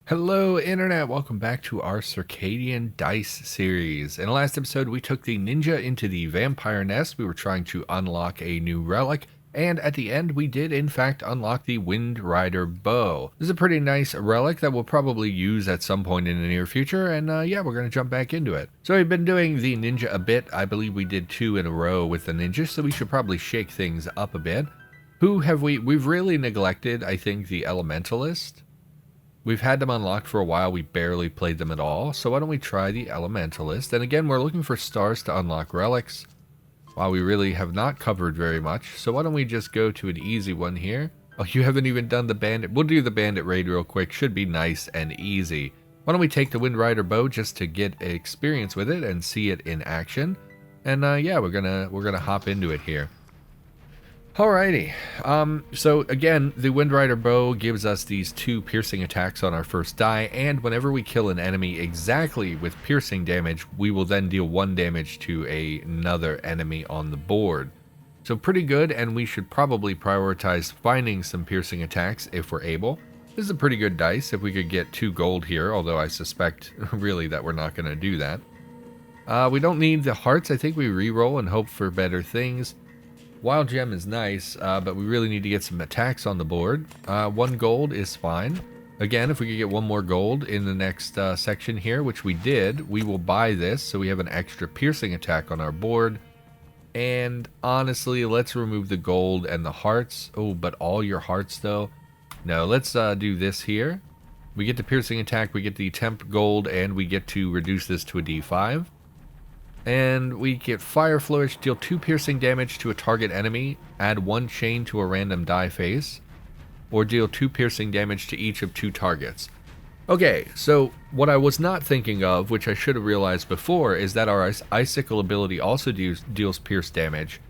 Hello Internet, welcome back to our Circadian Dice series. In the last episode we took the ninja into the vampire nest. We were trying to unlock a new relic, and at the end we did in fact unlock the Wind Rider bow. This is a pretty nice relic that we'll probably use at some point in the near future, and yeah, we're going to jump back into it. So we've been doing the ninja a bit. I believe we did 2 in a row with the ninja, so we should probably shake things up a bit. Who have we've really neglected, I think, the Elementalist. We've had them unlocked for a while, we barely played them at all, so why don't we try the Elementalist? And again, we're looking for stars to unlock relics, while we really have not covered very much, so why don't we just go to an easy one here? Oh, you haven't even done the Bandit. We'll do the Bandit raid real quick, should be nice and easy. Why don't we take the Wind Rider bow just to get experience with it and see it in action? And yeah, we're gonna hop into it here. Alrighty, so again, the Wind Rider bow gives us these 2 piercing attacks on our first die, and whenever we kill an enemy exactly with piercing damage, we will then deal 1 damage to another enemy on the board. So pretty good, and we should probably prioritize finding some piercing attacks if we're able. This is a pretty good dice if we could get 2 gold here, although I suspect really that we're not going to do that. We don't need the hearts. I think we reroll and hope for better things. Wild gem is nice, but we really need to get some attacks on the board. 1 gold is fine. Again, if we could get 1 more gold in the next section here, which we did, we will buy this so we have an extra piercing attack on our board. And honestly, let's remove the gold and the hearts. Oh, but all your hearts though? No, let's do this here. We get the piercing attack, we get the temp gold, and we get to reduce this to a D5. And we get Fire Flourish, deal 2 piercing damage to a target enemy, add 1 chain to a random die face, or deal 2 piercing damage to each of 2 targets. Okay, so what I was not thinking of, which I should have realized before, is that our Icicle ability also deals pierce damage.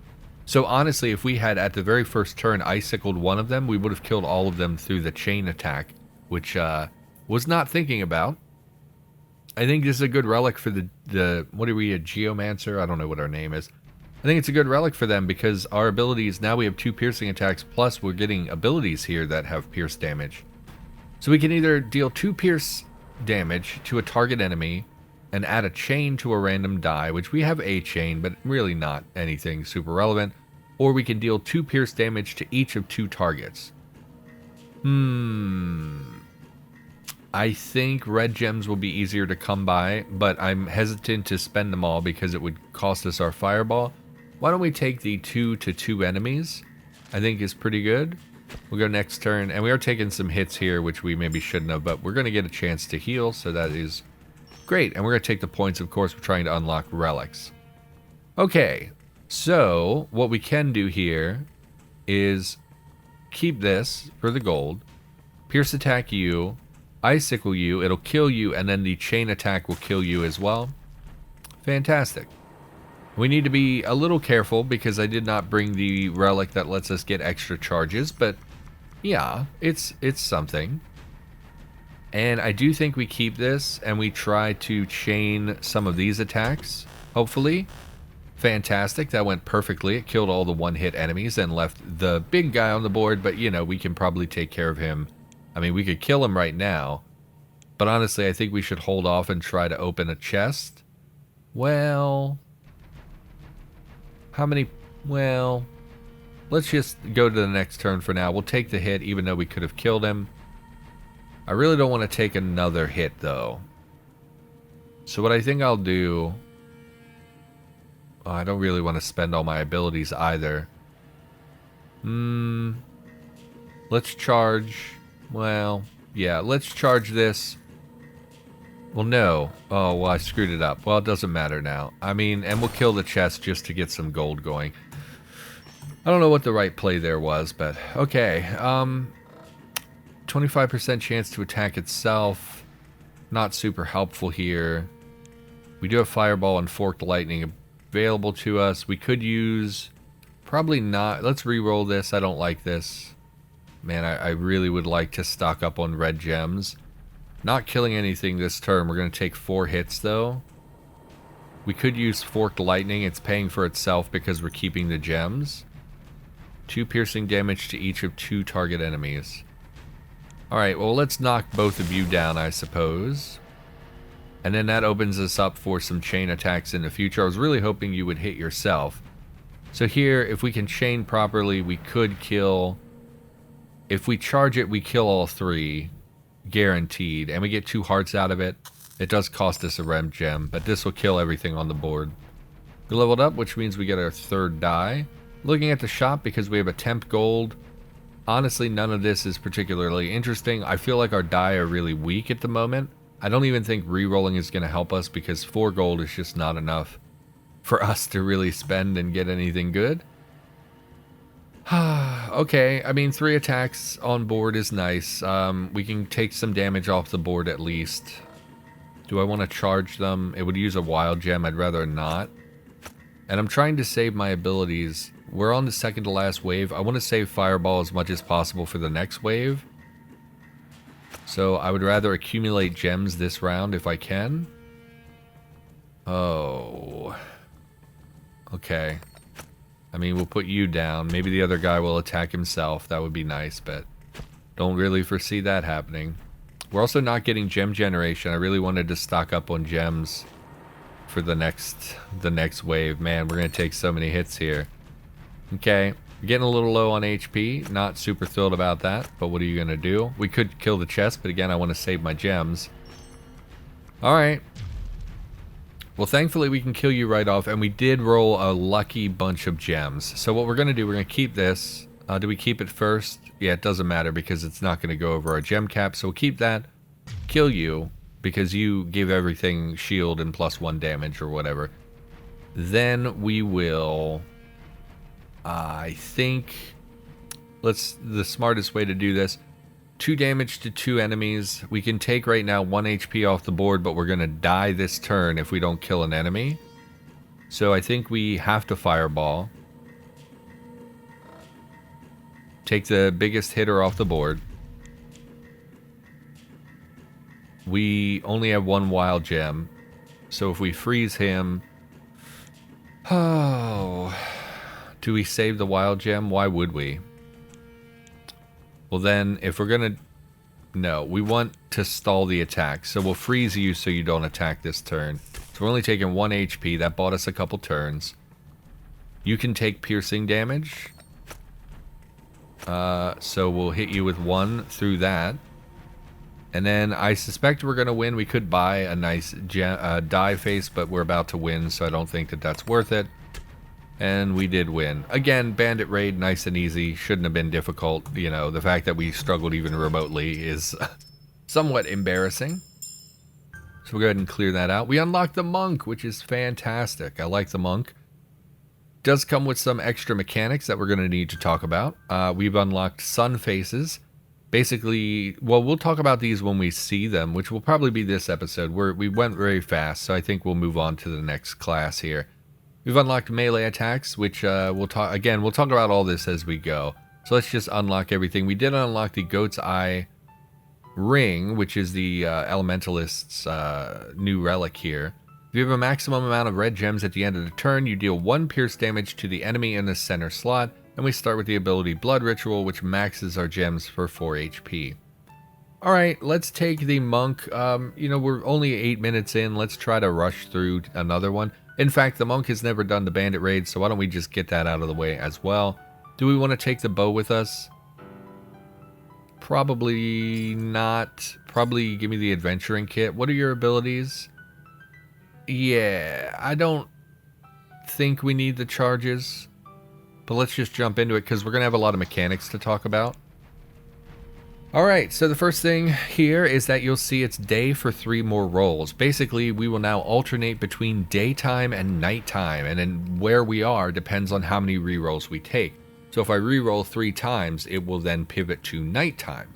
So honestly, if we had at the very first turn Icicled one of them, we would have killed all of them through the chain attack, which was not thinking about. I think this is a good relic for the what are we, a Geomancer? I don't know what our name is. I think it's a good relic for them because our abilities, now we have 2 piercing attacks, plus we're getting abilities here that have pierce damage. So we can either deal 2 pierce damage to a target enemy and add a chain to a random die, which we have a chain, but really not anything super relevant, or we can deal 2 pierce damage to each of 2 targets. I think red gems will be easier to come by, but I'm hesitant to spend them all because it would cost us our fireball. Why don't we take the 2 to 2 enemies? I think is pretty good. We'll go next turn, and we are taking some hits here, which we maybe shouldn't have, but we're going to get a chance to heal, so that is great. And we're going to take the points, of course, we're trying to unlock relics. Okay, so what we can do here is keep this for the gold, pierce attack you, Icicle you, it'll kill you, and then the chain attack will kill you as well. Fantastic. We need to be a little careful because I did not bring the relic that lets us get extra charges, but yeah, it's something. And I do think we keep this and we try to chain some of these attacks, hopefully. Fantastic, that went perfectly. It killed all the 1-hit enemies and left the big guy on the board, but you know, we can probably take care of him. I mean, we could kill him right now, but honestly, I think we should hold off and try to open a chest. Well, how many? Well, let's just go to the next turn for now. We'll take the hit, even though we could have killed him. I really don't want to take another hit, though. So what I think I'll do... Oh, I don't really want to spend all my abilities either. Let's charge... Well, yeah, let's charge this. Well, no. Oh, well, I screwed it up. Well, it doesn't matter now. I mean, and we'll kill the chest just to get some gold going. I don't know what the right play there was, but okay. 25% chance to attack itself. Not super helpful here. We do have Fireball and Forked Lightning available to us. We could use... Probably not. Let's re-roll this. I don't like this. Man, I really would like to stock up on red gems. Not killing anything this turn. We're going to take 4 hits, though. We could use Forked Lightning. It's paying for itself because we're keeping the gems. 2 piercing damage to each of 2 target enemies. Alright, well, let's knock both of you down, I suppose. And then that opens us up for some chain attacks in the future. I was really hoping you would hit yourself. So here, if we can chain properly, we could kill... If we charge it, we kill all 3. Guaranteed. And we get 2 hearts out of it. It does cost us a rem gem, but this will kill everything on the board. We leveled up, which means we get our 3rd die. Looking at the shop, because we have a temp gold... Honestly, none of this is particularly interesting. I feel like our die are really weak at the moment. I don't even think re-rolling is going to help us because 4 gold is just not enough for us to really spend and get anything good. Okay, I mean, 3 attacks on board is nice. We can take some damage off the board at least. Do I want to charge them? It would use a wild gem. I'd rather not. And I'm trying to save my abilities. We're on the 2nd to last wave. I want to save Fireball as much as possible for the next wave. So I would rather accumulate gems this round if I can. Oh. Okay. I mean, we'll put you down. Maybe the other guy will attack himself. That would be nice, but don't really foresee that happening. We're also not getting gem generation. I really wanted to stock up on gems for the next wave. Man, we're going to take so many hits here. Okay, getting a little low on HP. Not super thrilled about that, but what are you going to do? We could kill the chest, but again, I want to save my gems. Alright. Well, thankfully we can kill you right off, and we did roll a lucky bunch of gems. So what we're going to do, we're going to keep this. Do we keep it first? Yeah, it doesn't matter because it's not going to go over our gem cap, so we'll keep that. Kill you, because you give everything shield and +1 damage or whatever. Then we will... I think the smartest way to do this, 2 damage to 2 enemies. We can take right now 1 HP off the board, but we're going to die this turn if we don't kill an enemy. So I think we have to Fireball. Take the biggest hitter off the board. We only have 1 wild gem. So if we freeze him... Oh... Do we save the wild gem? Why would we? Well then, if we're gonna... No, we want to stall the attack. So we'll freeze you so you don't attack this turn. So we're only taking 1 HP. That bought us a couple turns. You can take piercing damage. So we'll hit you with 1 through that. And then I suspect we're going to win. We could buy a nice die face, but we're about to win, so I don't think that that's worth it. And we did win. Again, Bandit Raid, nice and easy. Shouldn't have been difficult. You know, the fact that we struggled even remotely is somewhat embarrassing. So we'll go ahead and clear that out. We unlocked the Monk, which is fantastic. I like the Monk. Does come with some extra mechanics that we're going to need to talk about. We've unlocked Sun Faces. Basically, well, we'll talk about these when we see them, which will probably be this episode. We went very fast, so I think we'll move on to the next class here. We've unlocked melee attacks, which we'll talk about all this as we go. So let's just unlock everything. We did unlock the Goat's Eye Ring, which is the Elementalist's new relic here. If you have a maximum amount of red gems at the end of the turn, you deal 1 pierce damage to the enemy in the center slot, and we start with the ability Blood Ritual, which maxes our gems for 4 HP. Alright, let's take the Monk. You know, we're only 8 minutes in. Let's try to rush through another one. In fact, the Monk has never done the Bandit Raid, so why don't we just get that out of the way as well. Do we want to take the bow with us? Probably not. Probably give me the Adventuring Kit. What are your abilities? Yeah, I don't think we need the charges. But let's just jump into it because we're going to have a lot of mechanics to talk about. Alright, so the first thing here is that you'll see it's day for 3 more rolls. Basically, we will now alternate between daytime and nighttime, and then where we are depends on how many rerolls we take. So if I reroll 3 times, it will then pivot to nighttime.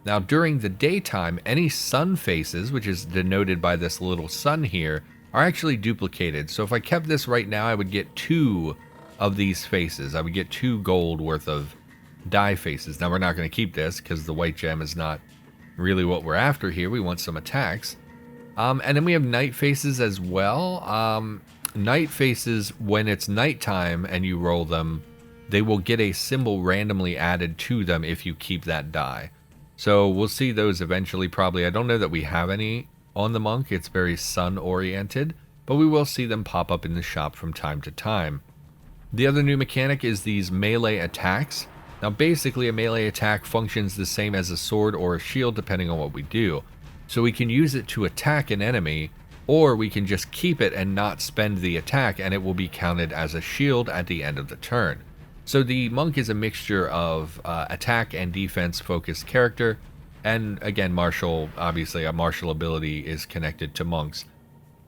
Now during the daytime, any sun faces, which is denoted by this little sun here, are actually duplicated. So if I kept this right now, I would get 2 of these faces. I would get 2 gold worth of die faces. Now we're not going to keep this because the white gem is not really what we're after here. We want some attacks. And then we have night faces as well. Night faces, when it's nighttime and you roll them, they will get a symbol randomly added to them if you keep that die. So we'll see those eventually probably. I don't know that we have any on the monk. It's very sun oriented, but we will see them pop up in the shop from time to time. The other new mechanic is these melee attacks. Now basically a melee attack functions the same as a sword or a shield depending on what we do. So we can use it to attack an enemy, or we can just keep it and not spend the attack and it will be counted as a shield at the end of the turn. So the monk is a mixture of attack and defense focused character, and again martial, obviously a martial ability is connected to monks.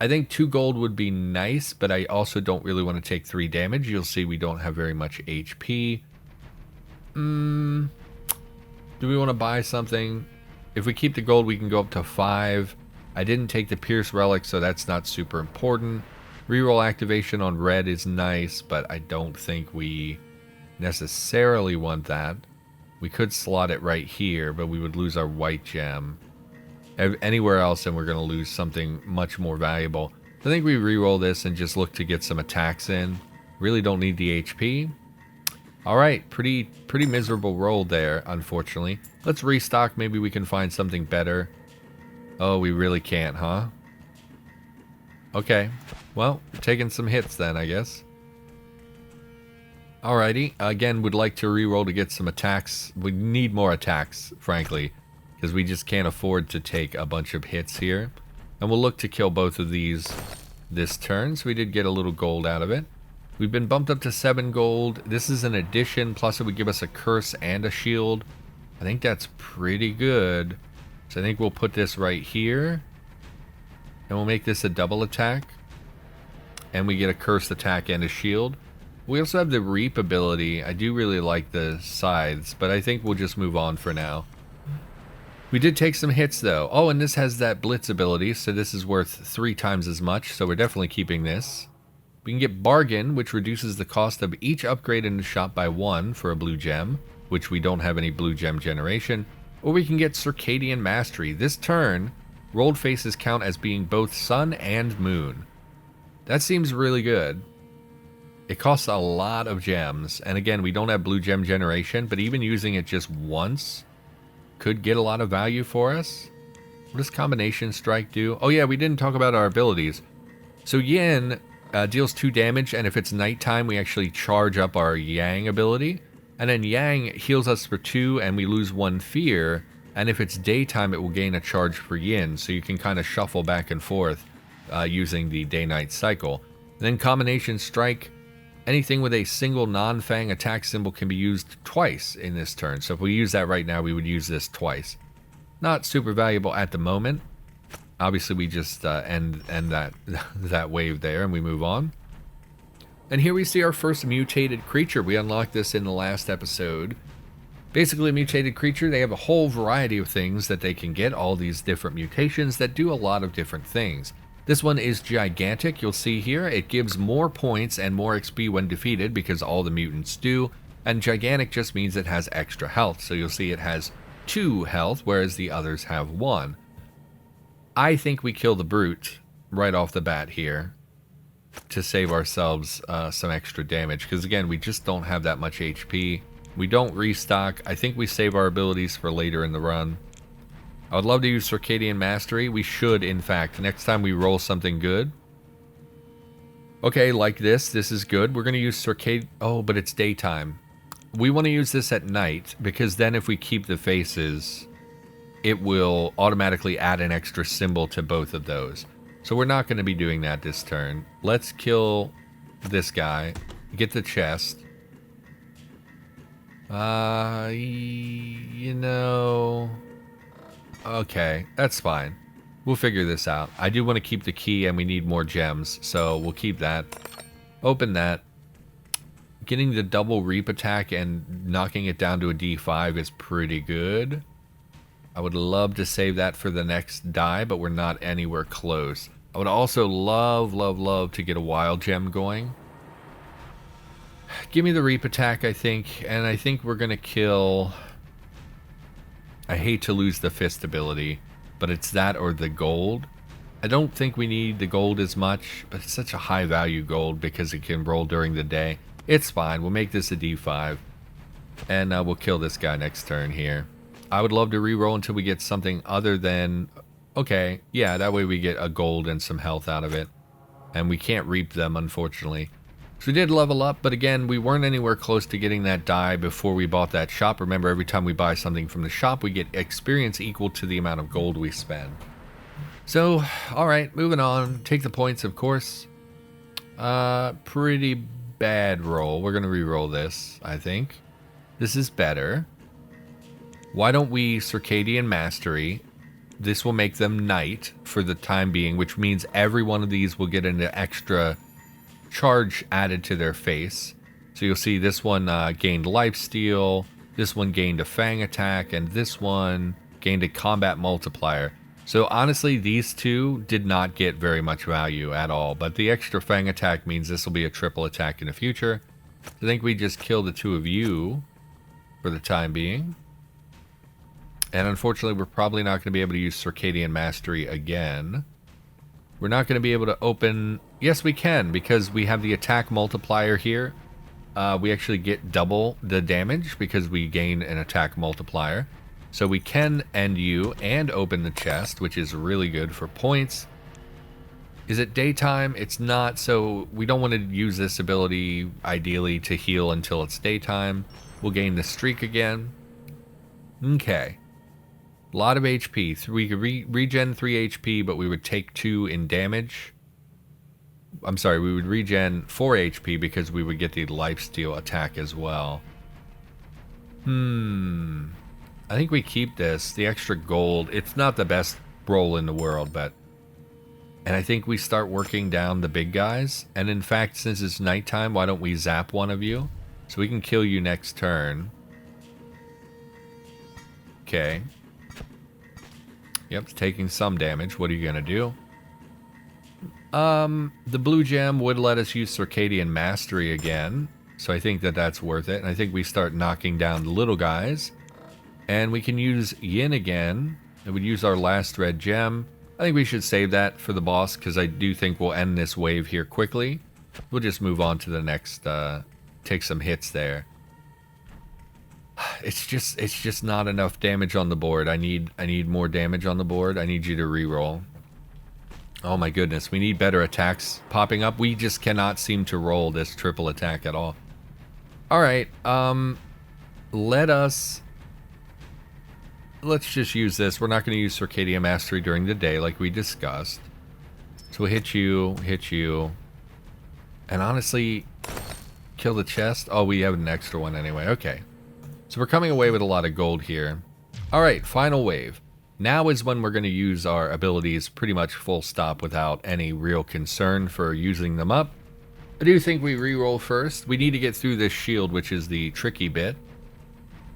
I think 2 gold would be nice, but I also don't really want to take 3 damage. You'll see we don't have very much HP. Do we want to buy something? If we keep the gold, we can go up to 5. I didn't take the Pierce Relic, so that's not super important. Reroll activation on red is nice, but I don't think we necessarily want that. We could slot it right here, but we would lose our white gem. Anywhere else, and we're going to lose something much more valuable. I think we reroll this and just look to get some attacks in. Really don't need the HP. Alright, pretty miserable roll there, unfortunately. Let's restock, maybe we can find something better. Oh, we really can't, huh? Okay, well, taking some hits then, I guess. Alrighty, again, would like to reroll to get some attacks. We need more attacks, frankly, because we just can't afford to take a bunch of hits here. And we'll look to kill both of these this turn, so we did get a little gold out of it. We've been bumped up to 7 gold. This is an addition, plus it would give us a curse and a shield. I think that's pretty good. So I think we'll put this right here. And we'll make this a double attack. And we get a cursed attack and a shield. We also have the reap ability. I do really like the scythes, but I think we'll just move on for now. We did take some hits though. Oh, and this has that blitz ability, so this is worth 3 times as much, so we're definitely keeping this. We can get bargain, which reduces the cost of each upgrade in the shop by 1 for a blue gem, which we don't have any blue gem generation. Or we can get Circadian Mastery. This turn, rolled faces count as being both sun and moon. That seems really good. It costs a lot of gems, and again, we don't have blue gem generation, but even using it just once could get a lot of value for us. What does Combination Strike do? Oh yeah, we didn't talk about our abilities. So Yin deals 2 damage, and if it's nighttime, we actually charge up our Yang ability. And then Yang heals us for 2, and we lose 1 fear. And if it's daytime, it will gain a charge for Yin, so you can kind of shuffle back and forth using the day-night cycle. And then Combination Strike, anything with a single non-fang attack symbol can be used twice in this turn. So if we use that right now, we would use this twice. Not super valuable at the moment. Obviously, we just end that wave there, and we move on. And here we see our first mutated creature. We unlocked this in the last episode. Basically, a mutated creature, they have a whole variety of things that they can get, all these different mutations that do a lot of different things. This one is gigantic, you'll see here. It gives more points and more XP when defeated, because all the mutants do. And gigantic just means it has extra health, so you'll see it has 2 health, whereas the others have 1. I think we kill the brute right off the bat here to save ourselves some extra damage, because again, we just don't have that much HP. We don't restock. I think we save our abilities for later in the run. I would love to use Circadian Mastery. We should, in fact, next time we roll something good. Okay, like this. This is good. We're going to use Circadian... Oh, but it's daytime. We want to use this at night, because then if we keep the faces, it will automatically add an extra symbol to both of those. So we're not going to be doing that this turn. Let's kill this guy. Get the chest. You know... Okay, that's fine. We'll figure this out. I do want to keep the key, and we need more gems, so we'll keep that. Open that. Getting the double reap attack and knocking it down to a D5 is pretty good. I would love to save that for the next die, but we're not anywhere close. I would also love to get a wild gem going. Give me the reap attack, I think, and I think we're going to kill... I hate to lose the fist ability, but it's that or the gold. I don't think we need the gold as much, but it's such a high value gold because it can roll during the day. It's fine. We'll make this a D5, and we'll kill this guy next turn here. I would love to reroll until we get something other than... Okay, yeah, that way we get a gold and some health out of it. And we can't reap them, unfortunately. So we did level up, but again, we weren't anywhere close to getting that die before we bought that shop. Remember, every time we buy something from the shop, we get experience equal to the amount of gold we spend. So, alright, moving on. Take the points, of course. Pretty bad roll. We're going to re-roll this, I think. This is better. Why don't we Circadian Mastery? This will make them night for the time being, which means every one of these will get an extra charge added to their face. So you'll see this one gained lifesteal, this one gained a fang attack, and this one gained a combat multiplier. So honestly, these two did not get very much value at all, but the extra fang attack means this will be a triple attack in the future. I think we just kill the two of you for the time being. And unfortunately, we're probably not going to be able to use Circadian Mastery again. We're not going to be able to open... Yes, we can, because we have the attack multiplier here. We actually get double the damage because we gain an attack multiplier. So we can end you and open the chest, which is really good for points. Is it daytime? It's not, so we don't want to use this ability, ideally, to heal until it's daytime. We'll gain the streak again. Okay. A lot of HP. We could regen 3 HP, but we would take 2 in damage. I'm sorry, we would regen 4 HP because we would get the lifesteal attack as well. I think we keep this. The extra gold. It's not the best roll in the world, but... And I think we start working down the big guys. And in fact, since it's nighttime, why don't we zap one of you? So we can kill you next turn. Okay. Yep, it's taking some damage. What are you going to do? The blue gem would let us use Circadian Mastery again. So I think that that's worth it. And I think we start knocking down the little guys. And we can use Yin again. And we'd use our last red gem. I think we should save that for the boss because I do think we'll end this wave here quickly. We'll just move on to the next, take some hits there. It's just not enough damage on the board. I need more damage on the board. I need you to reroll. Oh my goodness, we need better attacks popping up. We just cannot seem to roll this triple attack at all. Alright, let's just use this. We're not going to use Circadian Mastery during the day like we discussed. So we'll hit you, and honestly, kill the chest. Oh, we have an extra one anyway. Okay. So we're coming away with a lot of gold here. Alright, final wave. Now is when we're going to use our abilities pretty much full stop without any real concern for using them up. I do think we reroll first. We need to get through this shield, which is the tricky bit.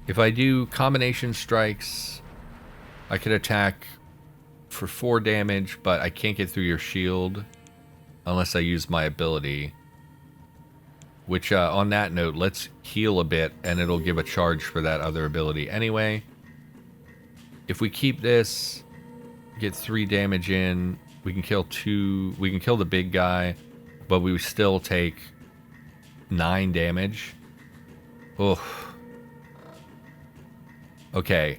If I do combination strikes, I could attack for 4 damage, but I can't get through your shield unless I use my ability. Which, on that note, let's heal a bit, and it'll give a charge for that other ability anyway. If we keep this, get 3 damage in, we can kill 2, we can kill the big guy, but we still take 9 damage. Ugh. Okay,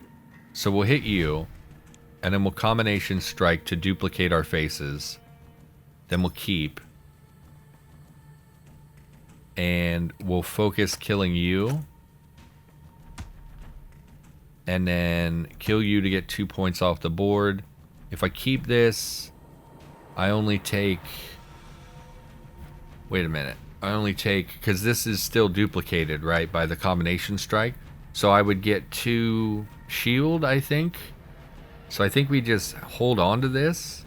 so we'll hit you, and then we'll combination strike to duplicate our faces. Then we'll keep. And we'll focus killing you. And then kill you to get 2 points off the board. If I keep this, I only take... Wait a minute. I only take... Because this is still duplicated, right, by the combination strike. So I would get 2 shield, I think. So I think we just hold on to this.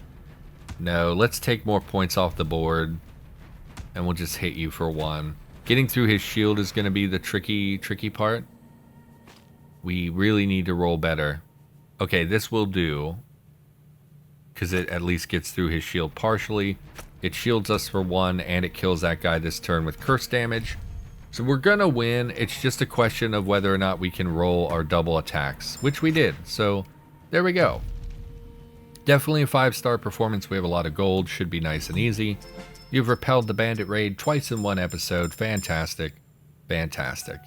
No, let's take more points off the board. And we'll just hit you for 1. Getting through his shield is going to be the tricky part. We really need to roll better. Okay, this will do. Because it at least gets through his shield partially. It shields us for 1, and it kills that guy this turn with curse damage. So we're going to win. It's just a question of whether or not we can roll our double attacks, which we did. So there we go. Definitely a 5-star performance. We have a lot of gold. Should be nice and easy. You've repelled the bandit raid twice in 1 episode. Fantastic. Fantastic.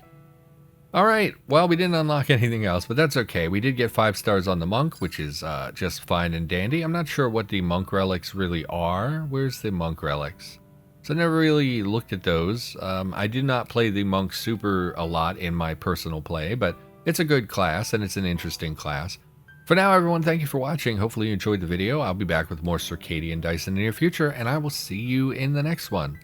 Alright, well, we didn't unlock anything else, but that's okay. We did get 5 stars on the monk, which is just fine and dandy. I'm not sure what the monk relics really are. Where's the monk relics? So I never really looked at those. I did not play the monk super a lot in my personal play, but it's a good class and it's an interesting class. For now, everyone, thank you for watching. Hopefully you enjoyed the video. I'll be back with more Circadian Dice in the near future, and I will see you in the next one.